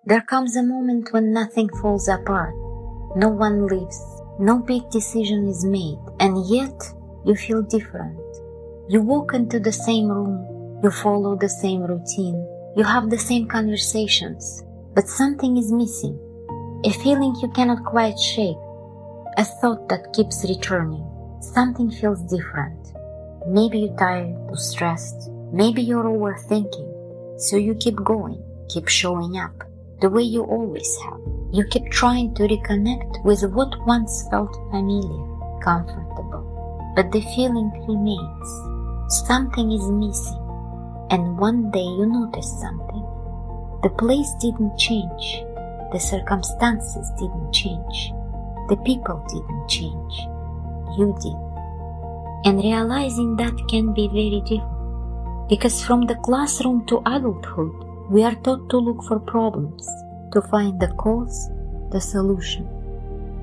There comes a moment when nothing falls apart, no one leaves, no big decision is made, and yet you feel different. You walk into the same room, you follow the same routine, you have the same conversations, but something is missing. A feeling you cannot quite shake, a thought that keeps returning. Something feels different. Maybe you're tired or stressed, maybe you're overthinking, so you keep going, keep showing up, the way you always have. You keep trying to reconnect with what once felt familiar, comfortable, but the feeling remains. Something is missing, and one day you notice something. The place didn't change, the circumstances didn't change, the people didn't change, you did. And realizing that can be very difficult, because from the classroom to adulthood, we are taught to look for problems, to find the cause, the solution.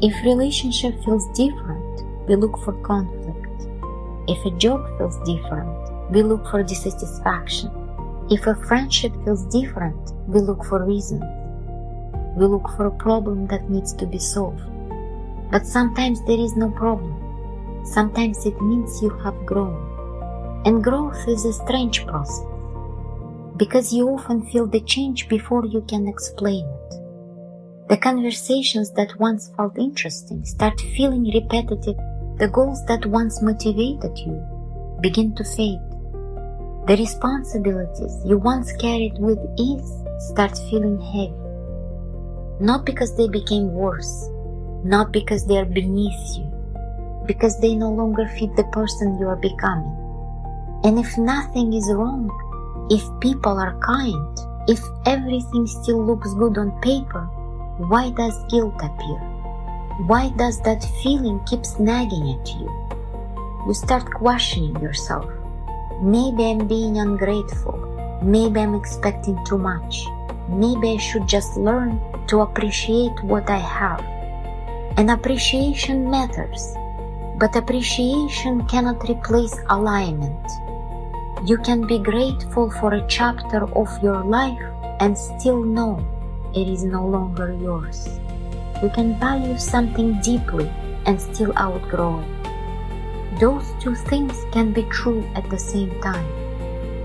If relationship feels different, we look for conflict. If a job feels different, we look for dissatisfaction. If a friendship feels different, we look for reasons. We look for a problem that needs to be solved. But sometimes there is no problem. Sometimes it means you have grown. And growth is a strange process, because you often feel the change before you can explain it. The conversations that once felt interesting start feeling repetitive. The goals that once motivated you begin to fade. The responsibilities you once carried with ease start feeling heavy. Not because they became worse, not because they are beneath you, because they no longer fit the person you are becoming. And if nothing is wrong, if people are kind, if everything still looks good on paper, why does guilt appear? Why does that feeling keep nagging at you? You start questioning yourself. Maybe I'm being ungrateful. Maybe I'm expecting too much. Maybe I should just learn to appreciate what I have. And appreciation matters, but appreciation cannot replace alignment. You can be grateful for a chapter of your life and still know it is no longer yours. You can value something deeply and still outgrow it. Those two things can be true at the same time.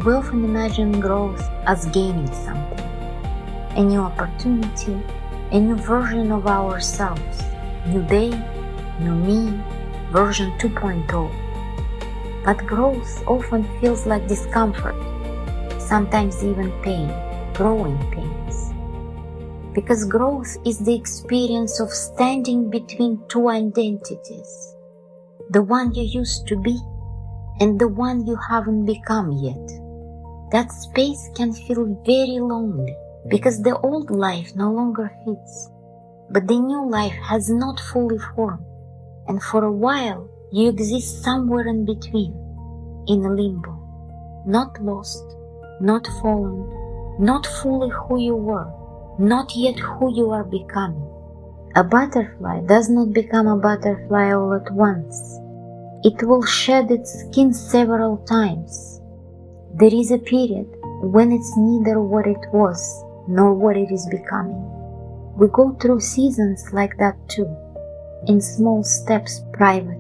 We often imagine growth as gaining something, a new opportunity, a new version of ourselves, new day, new me, version 2.0. But growth often feels like discomfort, sometimes even pain, growing pains. Because growth is the experience of standing between two identities, the one you used to be and the one you haven't become yet. That space can feel very lonely because the old life no longer fits, but the new life has not fully formed, and for a while you exist somewhere in between, in a limbo, not lost, not fallen, not fully who you were, not yet who you are becoming. A butterfly does not become a butterfly all at once. It will shed its skin several times. There is a period when it's neither what it was nor what it is becoming. We go through seasons like that too, in small steps, private,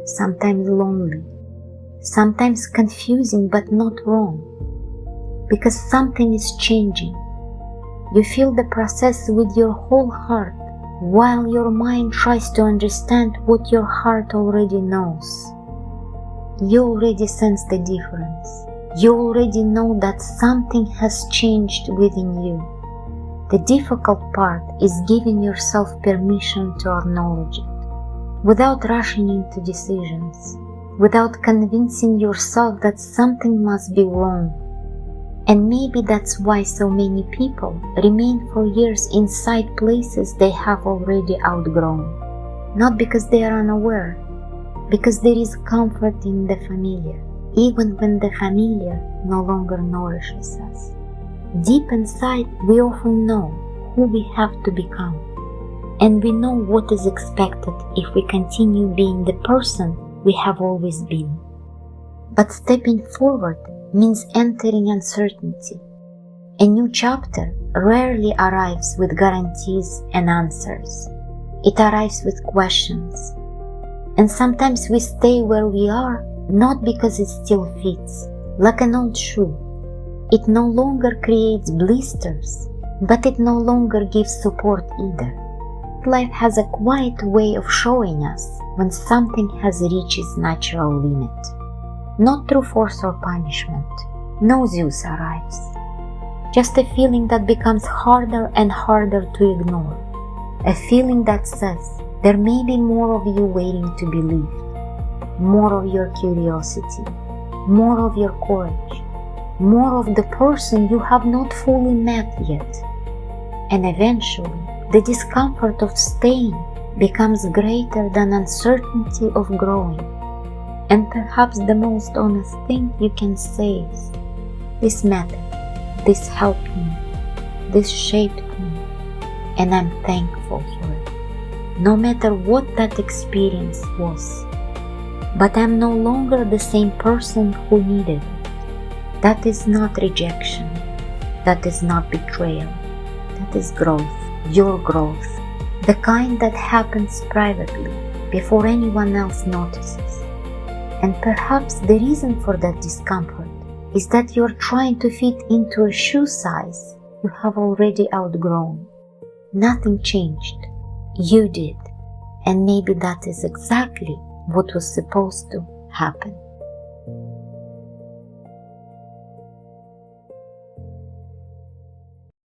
sometimes lonely, sometimes confusing but not wrong, because something is changing. You feel the process with your whole heart, while your mind tries to understand what your heart already knows. You already sense the difference. You already know that something has changed within you. The difficult part is giving yourself permission to acknowledge it, without rushing into decisions, without convincing yourself that something must be wrong. And maybe that's why so many people remain for years inside places they have already outgrown. Not because they are unaware, because there is comfort in the familiar, even when the familiar no longer nourishes us. Deep inside, we often know who we have to become, and we know what is expected if we continue being the person we have always been. But stepping forward means entering uncertainty, A new chapter rarely arrives with guarantees and answers. It arrives with questions. And sometimes we stay where we are, not because it still fits, like an old shoe. It no longer creates blisters, but it no longer gives support either. Life has a quiet way of showing us when something has reached its natural limit. Not through force or punishment. No Zeus arrives. Just a feeling that becomes harder and harder to ignore. A feeling that says, there may be more of you waiting to be lived. More of your curiosity. More of your courage. More of the person you have not fully met yet. And eventually, the discomfort of staying becomes greater than uncertainty of growing. And perhaps the most honest thing you can say is, this mattered, this helped me, this shaped me, and I'm thankful for it. No matter what that experience was. But I'm no longer the same person who needed it. That is not rejection. That is not betrayal. That is growth. Your growth, the kind that happens privately before anyone else notices. And perhaps the reason for that discomfort is that you're trying to fit into a shoe size you have already outgrown. Nothing changed. You did. And maybe that is exactly what was supposed to happen.